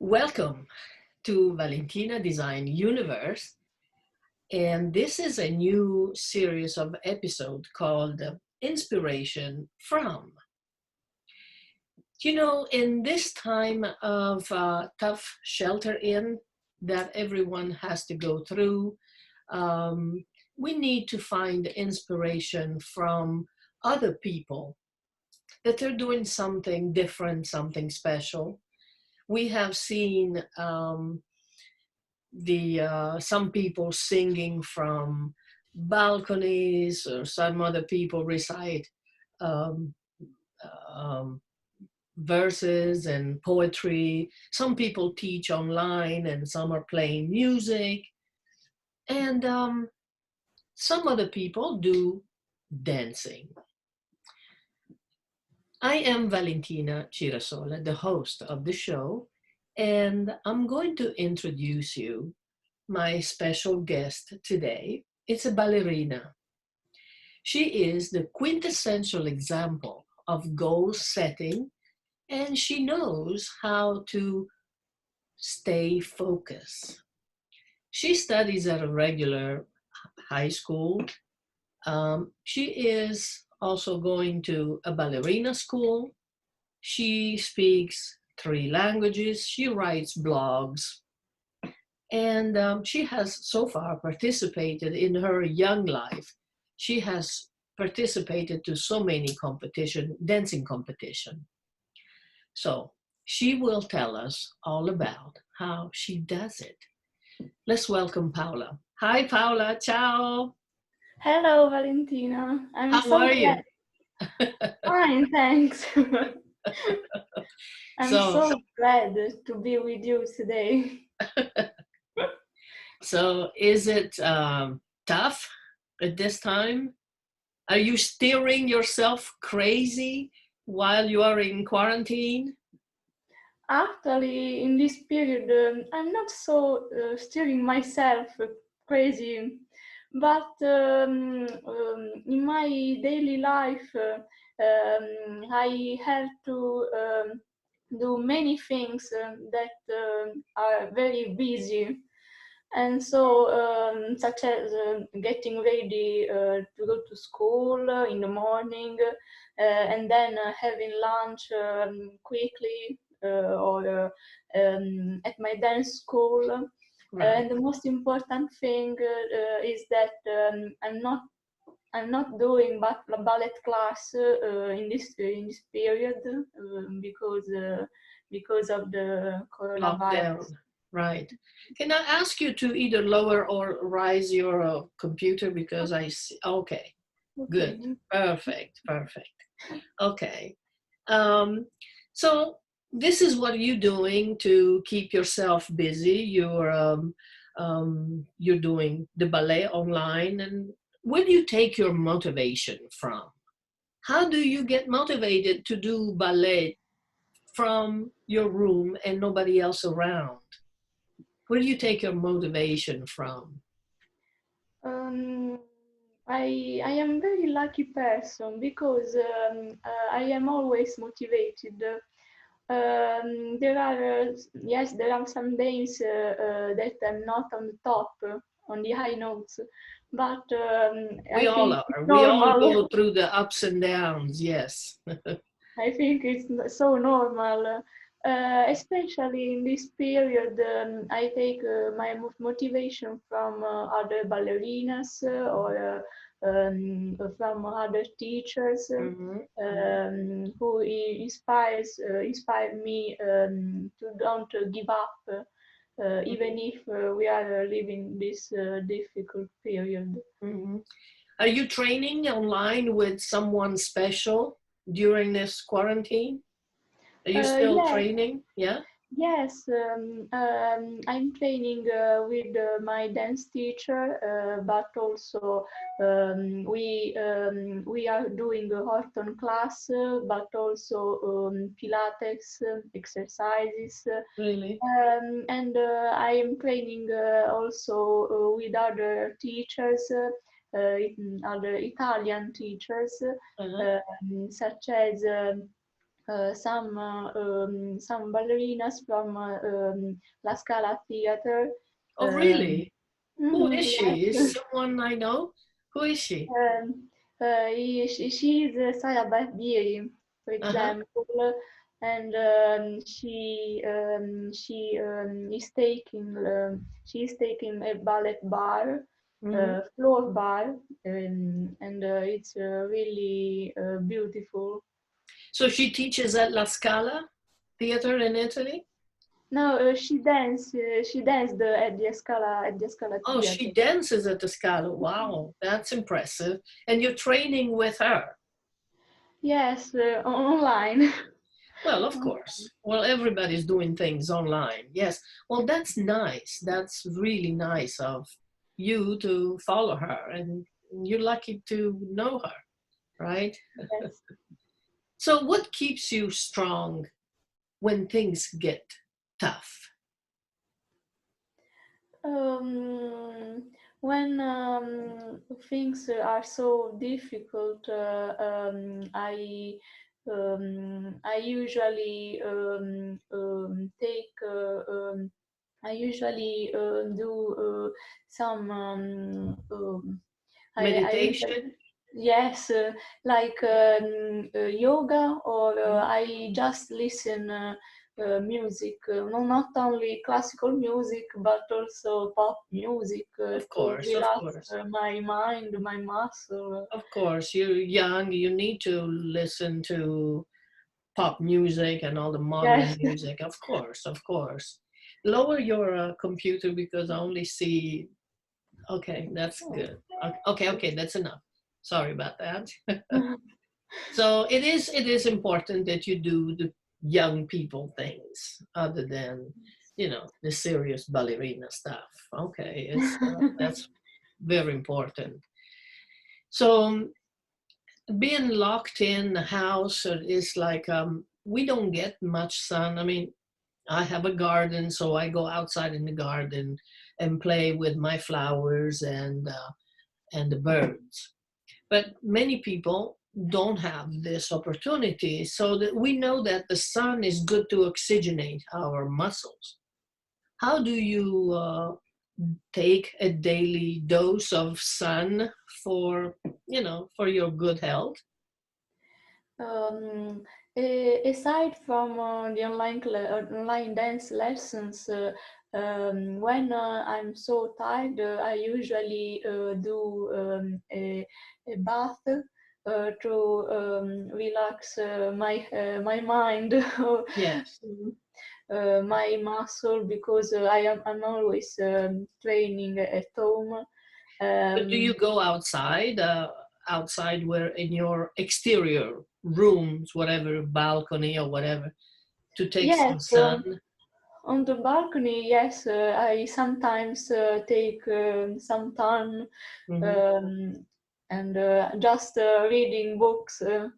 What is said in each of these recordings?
Welcome to Valentina Design Universe, and this is a new series of episodes called Inspiration From. In this time of tough shelter in that everyone has to go through, um, we need to find inspiration from other people that they're doing something different, something special. We have seen some people singing from balconies, or some other people recite um, um, verses and poetry. Some people teach online, and some are playing music. And some other people do dancing. I am Valentina Cirasola, the host of the show, and I'm going to introduce you my special guest today. It's a ballerina. She is the quintessential example of goal setting, and she knows how to stay focused. She studies at a regular high school. She is also going to a ballerina school. She speaks 3 languages. She writes blogs. And she has so far participated in her young life. She has participated to so many dancing competition. So she will tell us all about how she does it. Let's welcome Paola. Hi, Paola. Ciao. Hello, Valentina. I'm How so are you? glad. Fine, thanks. I'm So, so glad to be with you today. so is it tough at this time? Are you steering yourself crazy while you are in quarantine? Actually, in this period, I'm not so steering myself crazy, but in my daily life, I have to do many things that are very busy. And so, such as getting ready to go to school in the morning, and then having lunch quickly, or at my dance school. Right. And the most important thing is that I'm not doing ballet class in this period because of the coronavirus. Lockdown. Right. Can I ask you to either lower or rise your computer because I see? Okay. Good. Okay. Perfect. Perfect. Okay. Um, so this is what you're doing to keep yourself busy. You're doing the ballet online, and where do you take your motivation from? How do you get motivated to do ballet from your room and nobody else around? Where do you take your motivation from? Um, I am very lucky person because I am always motivated. There are some days that I'm not on the top, on the high notes, but We I all think it's are. We all normal. go through the ups and downs. Yes. I think it's so normal, especially in this period. I take my motivation from other ballerinas or from other teachers Mhm. who inspire me to don't give up, even if we are living this difficult period. Mhm. Are you training online with someone special during this quarantine? Are you still Yes. training? Yeah. Yes, I'm training with my dance teacher, but also we are doing a Horton class, but also Pilates exercises, Really? and I am training also with other teachers, other Italian teachers, Uh-huh. such as. some ballerinas from La Scala Theater. Oh, Um, really? Who is she? Is yes. someone I know? Who is she? She's Sara Barbieri, for Uh-huh. example, and she's taking a ballet bar, Hmm. floor bar, and it's really beautiful. So she teaches at La Scala Theater in Italy? No, she danced at the Scala Oh, she Theater. dances at the Scala. Wow, that's impressive. And you're training with her. Yes, online. Well, of course. Well, everybody's doing things online. Yes. Well, that's nice. That's really nice of you to follow her, and you're lucky to know her, right? Yes. So, what keeps you strong when things get tough? Um, when things are so difficult, I usually take I usually do some I usually, Meditation? yes, like yoga, or Mhm. I just listen music, no, not only classical music but also pop music to Of relax course. my mind, my muscle. Of course, you're young, you need to listen to pop music and all the modern Yes. music. Of course, of course. Lower your computer because I only see. Okay, that's good. Okay, okay, that's enough. Sorry about that. So it is important that you do the young people things other than the serious ballerina stuff. Okay, it's that's very important. So being locked in the house is like we don't get much sun. I mean, I have a garden, so I go outside in the garden and play with my flowers and the birds. But many people don't have this opportunity, so that we know that the sun is good to oxygenate our muscles. How do you take a daily dose of sun for for your good health? Um, Aside from the online dance lessons, when I'm so tired, I usually do a bath to relax my mind, Yes. my muscle, because I'm always training at home. But do you Um, go outside, outside where in your exterior rooms, whatever, balcony or whatever, to take some yes. sun? On the balcony, yes, I sometimes take some time Hmm. um, and just reading books on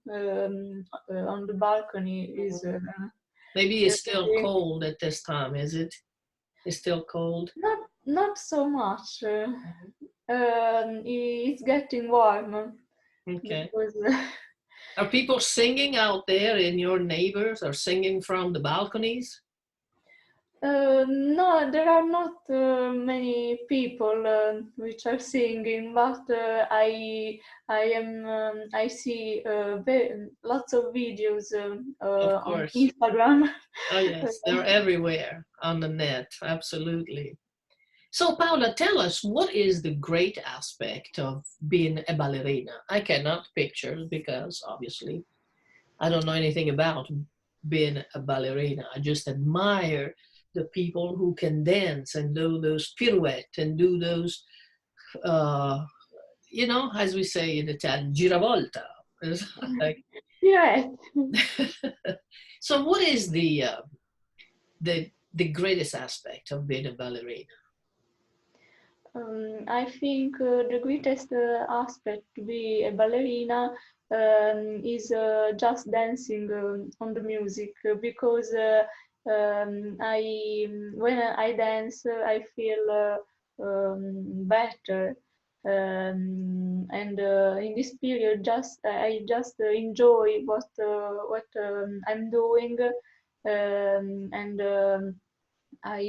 the balcony is Hmm. Maybe it's still very, cold at this time, is it? It's still cold. not so much. Mhm. It's getting warm Okay. because Are people singing out there in your neighbors or singing from the balconies? no, there are not many people which are singing, but I see lots of videos Of on course. Instagram. Oh, yes, they're everywhere on the net. Absolutely. So, Paula, tell us what is the great aspect of being a ballerina? I cannot picture because obviously I don't know anything about being a ballerina. I just admire the people who can dance and do those pirouettes and do those, uh, as we say in Italian, giravolta. It's like, Yes. so, what is the greatest aspect of being a ballerina? I think the greatest aspect to be a ballerina is just dancing on the music, because when I dance, I feel better. And in this period, just I just enjoy what I'm doing, and I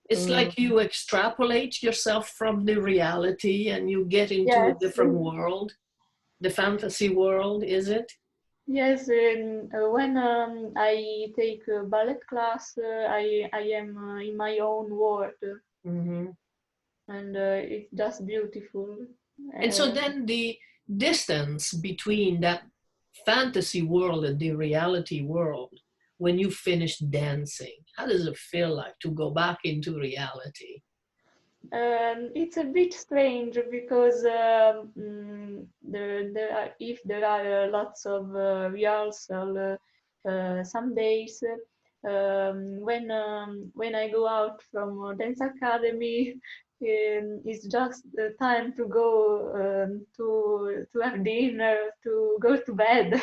It's uh, like you extrapolate yourself from the reality and you get into a yes. different world, the fantasy world, is it? Yes, when I take a ballet class, I am in my own world, Hmm. and it's just beautiful. And so Uh, then the distance between that fantasy world and the reality world, when you finish dancing, how does it feel like to go back into reality? it's a bit strange because if there are lots of rehearsal, some days when I go out from dance academy, it's just the time to go to have dinner, to go to bed. Of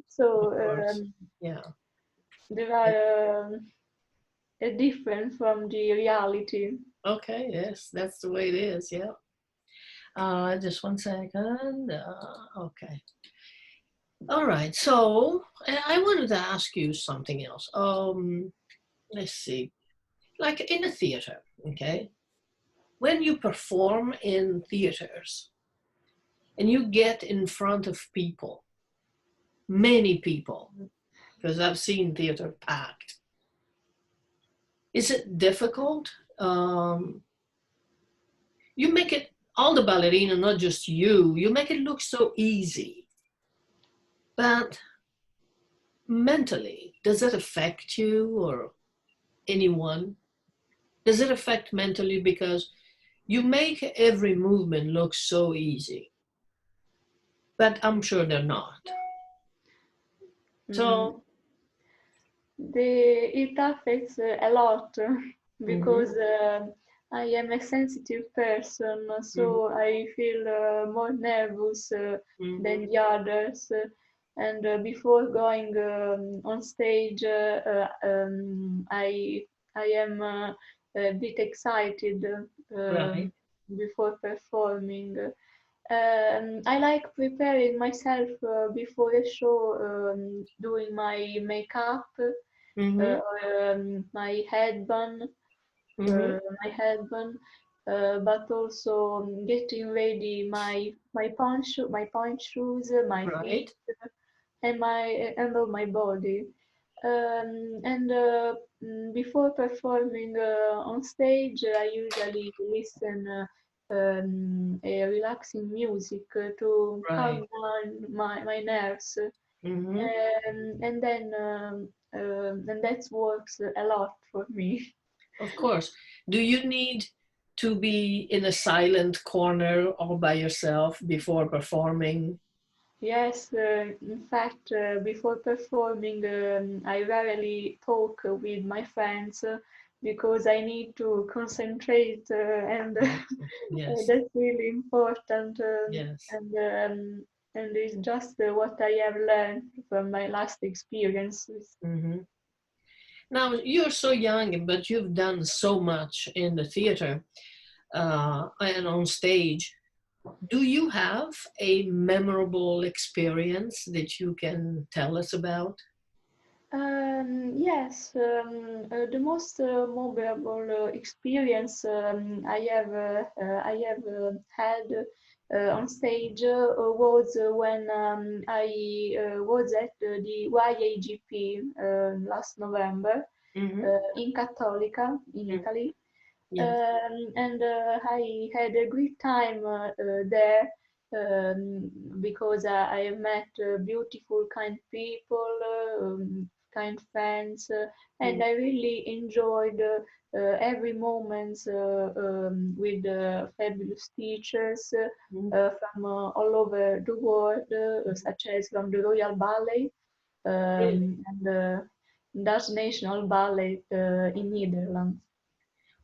So course. Yeah. there are a difference from the reality. Okay. Yes, that's the way it is. Yeah. Just one second. Okay. All right. So I wanted to ask you something else. Let's see. Like in a theater, okay? When you perform in theaters and you get in front of people, many people, because I've seen theater packed, is it difficult? You make it, all the ballerina, not just you make it look so easy. But mentally, does that affect you or anyone? Does it affect mentally because you make every movement look so easy, but I'm sure they're not. Mm, So, it affects a lot mm-hmm, because I am a sensitive person, mm-hmm, so I feel more nervous mm-hmm, than the others. And before going on stage, I am a bit excited right. before performing. I like preparing myself before a show, doing my makeup, Mm-hmm, my headband, mm-hmm, my headband, but also getting ready my point shoes, my feet, right. and all my body. And before performing on stage, I usually listen a relaxing music to Right. calm down my nerves, Mm-hmm. and that works a lot for me. Of course. Do you need to be in a silent corner all by yourself before performing? Yes, in fact, before performing, I rarely talk with my friends because I need to concentrate, and Yes, that's really important. yes. And it's just what I have learned from my last experiences. Mm-hmm. Now, you're so young, but you've done so much in the theater and on stage. Do you have a memorable experience that you can tell us about? Yes, the most memorable experience I have had on stage was when I was at the YAGP last November Mm-hmm. in Cattolica in Italy. Yes. And I had a great time there because I have met beautiful, kind people, kind friends, and I really enjoyed every moment with fabulous teachers Mm-hmm. from all over the world, such as from the Royal Ballet Really? and the Dutch National Ballet in Netherlands.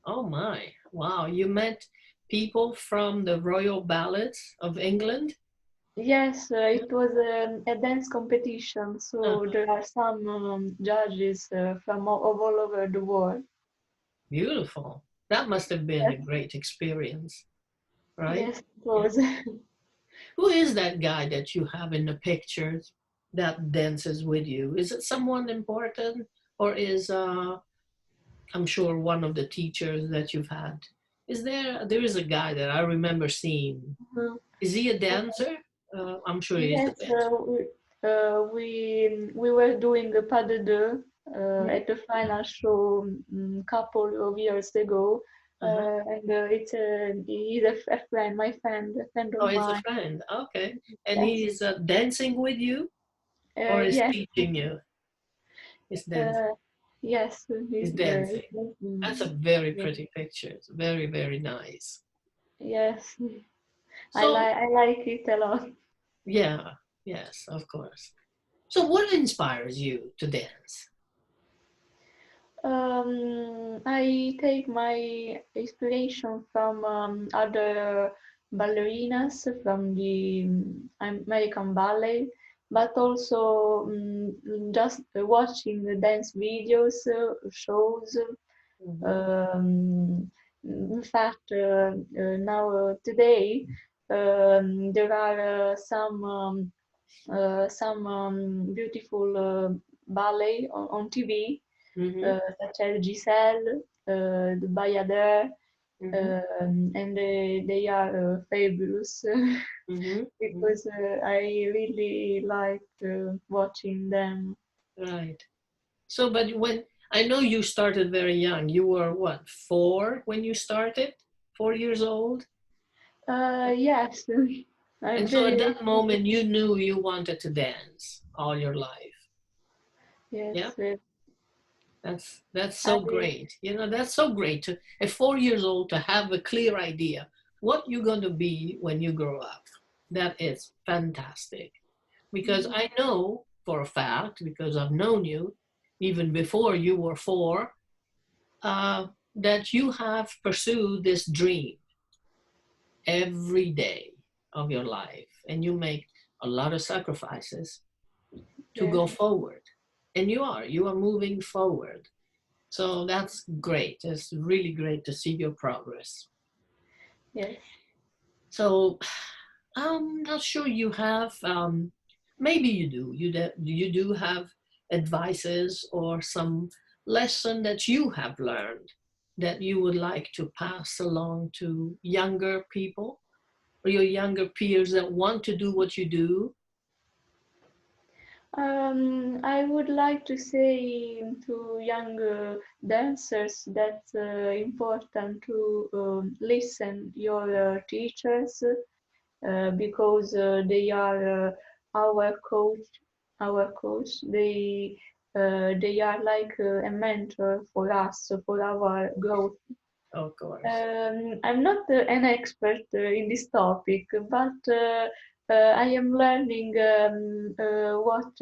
Oh my. Wow. You met people from the Royal Ballets of England? Yes, it was a dance competition, so Uh-huh. there are some judges from all over the world. Beautiful. That must have been a Yes, great experience. right? Yes, it Yeah. was. Who is that guy that you have in the pictures that dances with you? Is it someone important, or is I'm sure one of the teachers that you've had? There is a guy that I remember seeing. Mhm. Is he a dancer? I'm sure he is a Yes, dancer. we were doing a pas de deux Mhm. at the final show couple of years ago, Uh-huh. and he's a friend, my friend, a friend Oh, of it's a mine. friend. Okay. And Yes, he's dancing with you or is yes, teaching you? He's dancing. uh, yes, He's dancing. That's a very yeah, pretty picture. It's very, very nice. yes, So, I like it a lot. yeah, yes, of course. So, what inspires you to dance? I take my inspiration from other ballerinas from the American ballet, but also just watching the dance videos, shows. Hmm. In fact, now today there are some beautiful ballet on TV Hmm. such as Giselle, the Bayadère, Hmm. and they are fabulous Hmm. Hmm. because I really like watching them. Right. So, but when I know you started very young, you were what, 4 when you started? 4 years old? Yes, I'm And so at very that moment, you knew you wanted to dance all your life. Yeah, yes. that's so I great. That's so great to at 4 years old to have a clear idea what you're going to be when you grow up. That is fantastic. Because mhm, I know for a fact, because I've known you even before you were 4, that you have pursued this dream every day of your life, and you make a lot of sacrifices to yes, go forward. And you are moving forward. So that's great. It's really great to see your progress. yes. So I'm not sure you have, maybe you do. You do have advices or some lesson that you have learned that you would like to pass along to younger people or your younger peers that want to do what you do. I would like to say to young dancers that important to listen your teachers because they are our coach, our coach. They are like a mentor for us for our growth. Of course. I'm not an expert in this topic, but I am learning what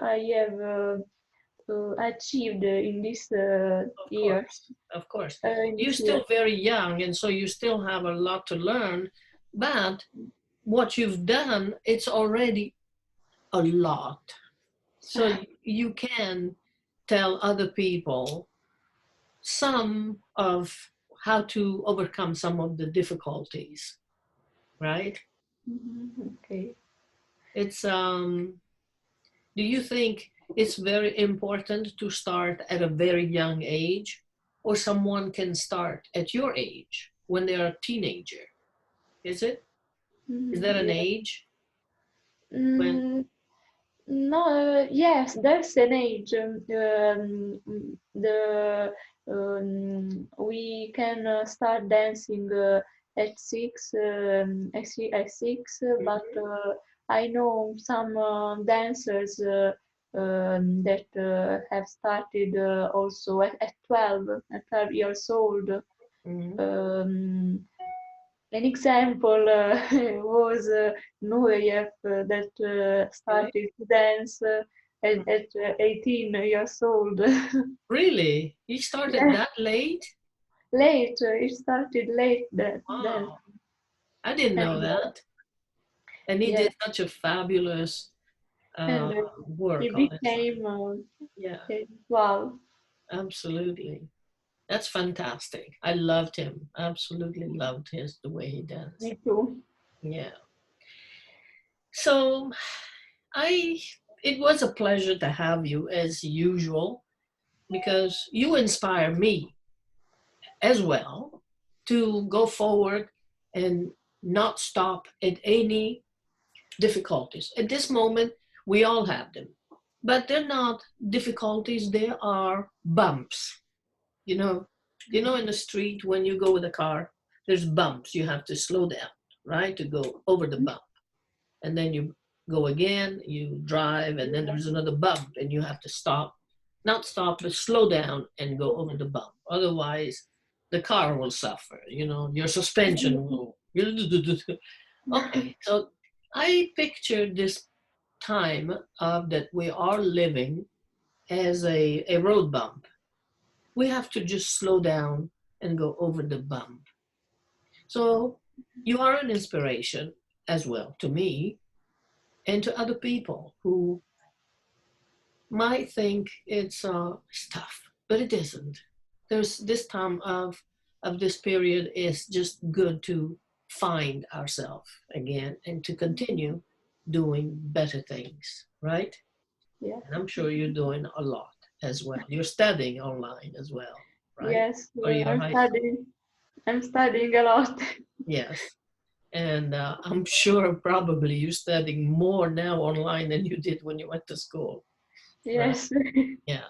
I have achieved in this Of year, course, of course. in You're this year. still very young, and so you still have a lot to learn. But what you've done, it's already a lot. So you can tell other people some of how to overcome some of the difficulties, right? Okay. It's Do you think it's very important to start at a very young age, or someone can start at your age when they're a teenager? Is it? Is that an Yeah. age when? Mm, no, yes, there's an age. The we can start dancing at six, at six, but Mhm. I know some dancers that have started also at 12 years old. Mhm. Um, an example was Nureyev that Okay. started to dance at 18 years old. Really? You started Yeah, that late? late. It started late then. Wow. I didn't know And that. And he yeah, did such a fabulous and he work on his life. became Yeah, 12. absolutely. That's fantastic. I loved him. Absolutely loved the way he danced. Me too. Yeah. So I it was a pleasure to have you as usual because you inspire me as well to go forward and not stop at any difficulties. At this moment, we all have them, but they're not difficulties, they are bumps. You know, in the street when you go with a car, there's bumps. You have to slow down, right, to go over the bump. And then you go again, you drive, and then there's another bump, and you have to stop, not stop, but slow down and go over the bump. Otherwise, the car will suffer. Your suspension will. Okay, so I pictured this time that we are living as a road bump. We have to just slow down and go over the bump. So you are an inspiration as well to me and to other people who might think it's stuff, but it isn't. There's this time of this period is just good to find ourselves again and to continue doing better things, right? Yeah. And I'm sure you're doing a lot as well. You're studying online as well, right? Yes, For your I'm high school. studying. I'm studying a lot. Yes. And I'm sure probably you're studying more now online than you did when you went to school, right? Yes. Yeah.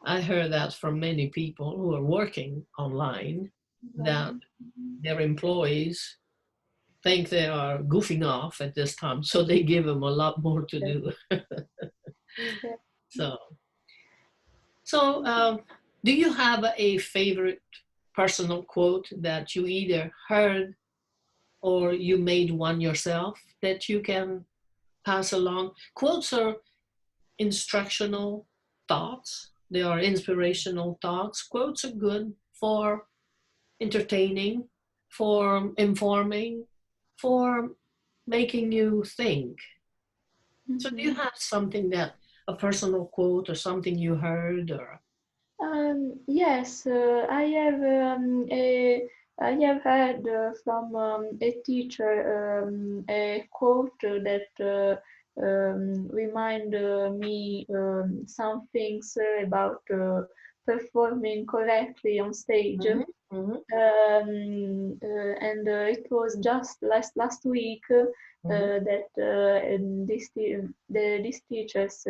I heard that from many people who are working online that their employees think they are goofing off at this time, so they give them a lot more to Yeah. do. Yeah. So, so do you have a favorite personal quote that you either heard or you made one yourself that you can pass along? Quotes are instructional thoughts, they are inspirational thoughts. Quotes are good for entertaining, for informing, for making you think. So, do you Mhm. have something that a personal quote or something you heard or? Yes, I have heard from a teacher a quote that remind me some things about performing correctly on stage. Mhm, mhm, And it was just last week mhm. that this teachers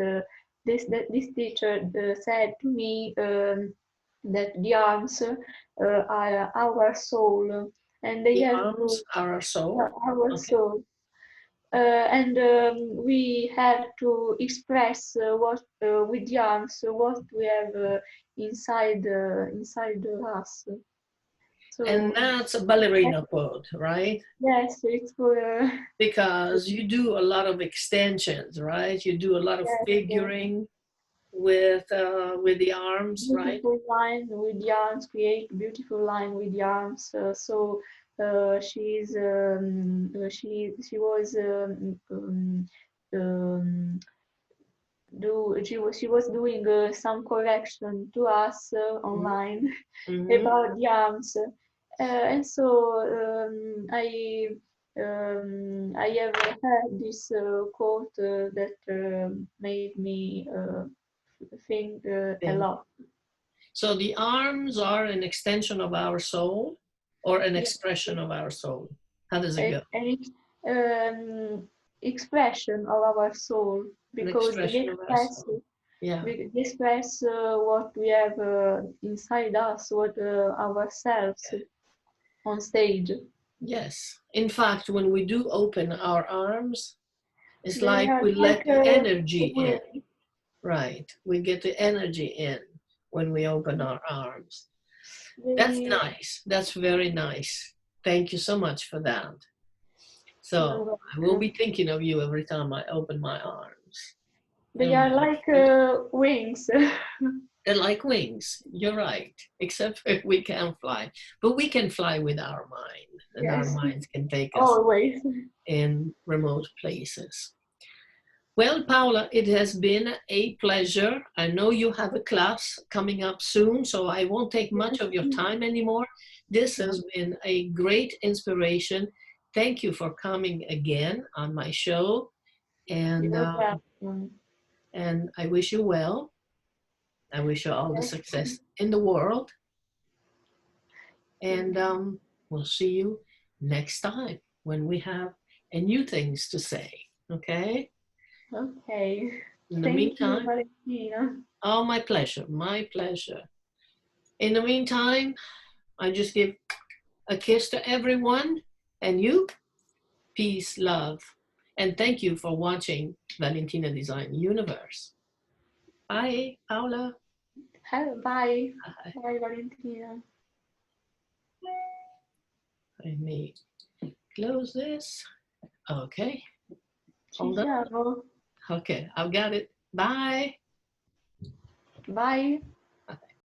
this teacher said to me that the arms are our soul, and they The have to arms are our soul. our Okay. soul, and we have to express what with the arms what we have inside us. And So that's a ballerina quote, right? yes, it's for Because you do a lot of extensions, right? You do a lot of yes, figuring with the arms, right? beautiful line with the arms, create beautiful line with the arms. So she was um, she was doing some correction to us online Mm-hmm. about the arms, and so I have heard this quote that made me think a Thing. lot. So the arms are an extension of our soul or an Yeah, expression of our soul. How does it go? an expression of our soul An because expression of our soul. Yeah. they express what we have inside us, what ourselves on stage. Yes. In fact, when we do open our arms, it's They like are we like let the energy in. wings. Right. We get the energy in when we open our arms. That's They, nice. That's very nice. Thank you so much for that. you're So I will be welcome. thinking of you every time I open my arms. They And are like wings. they're like wings. You're right. Except if we can fly. But we can fly with our mind, and our Yes, minds can take us always. in remote places. Well, Paola, it has been a pleasure. I know you have a class coming up soon, so I won't take much Yes. of your time anymore. This Yeah. has been a great inspiration. Thank you for coming again on my show, and You're um, welcome. and I wish you well. I wish you all the Yes. success in the world, Yeah. and we'll see you next time when we have a new things to say. Okay. Okay. In the Thank you, meantime, Valentina. oh, my pleasure, my pleasure. In the meantime, I just give a kiss to everyone, and you, peace, love, and thank you for watching Valentina Design Universe. Bye, Paula. Hello, bye. Bye. Bye, Valentina. I may close this. Okay, Ci hold on. siamo. Okay, I've got it. Bye. Bye.